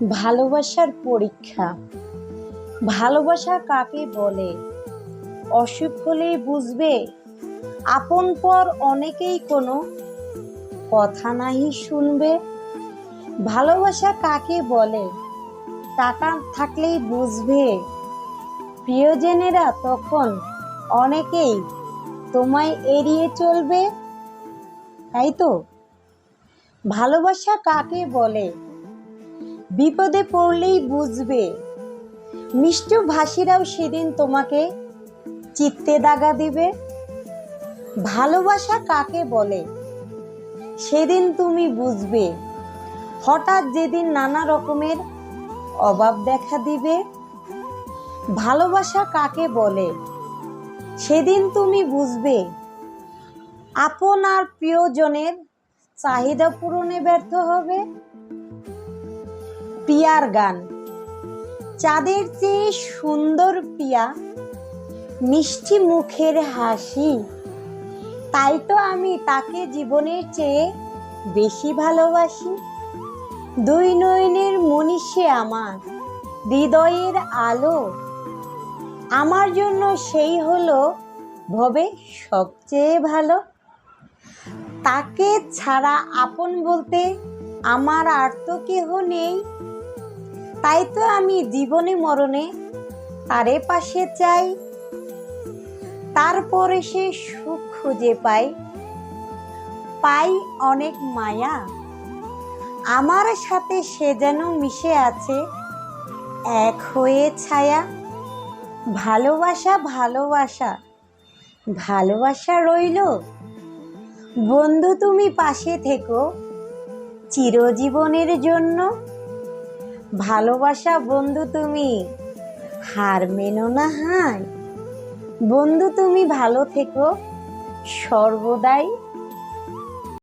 ভালোবাসার পরীক্ষা। ভালোবাসা কাকে বলে? অসুখ হলেই বুঝবে, আপন পর অনেকেই কোনো কথা নাহি শুনবে। ভালোবাসা কাকে বলে? টাকা থাকলেই বুঝবে, প্রিয়জনেরা তখন অনেকেই তোমায় এড়িয়ে চলবে। তাই তো ভালোবাসা কাকে বলে? বিপদে পড়লেই বুঝবে, মিষ্টি ভাষীরাও সেদিন তোমাকে চিত্তে দাগা দিবে। ভালোবাসা কাকে বলে? সেদিন তুমি বুঝবে, হঠাৎ যেদিন নানা রকমের অভাব দেখা দিবে। ভালোবাসা কাকে বলে? সেদিন তুমি বুঝবে, আপন আর প্রিয়জনের চাহিদা পূরণে ব্যর্থ হবে। পিয়ার গান। চাঁদের চেয়ে সুন্দর পিয়া, মিষ্টি মুখের হাসি, তাই তো আমি তাকে জীবনের চেয়ে বেশি ভালোবাসি। দুই নয়নের মনি সে আমার, হৃদয়ের আলো, আমার জন্য সেই হলো ভবে সবচেয়ে ভালো। তাকে ছাড়া আপন বলতে আমার আর তো কেহ নেই, তাই তো আমি জীবনে মরণে তারে পাশে চাই। তারপরে সে সুখ খুঁজে পাই অনেক মায়া, আমার সাথে সে যেন মিশে আছে এক হয়ে ছায়া। ভালোবাসা ভালোবাসা ভালোবাসা রইল, বন্ধু তুমি পাশে থেকো চিরজীবনের জন্য। ভালোবাসা বন্ধু তুমি হার মেনো না হায়, বন্ধু তুমি ভালো থেকো সর্বদাই।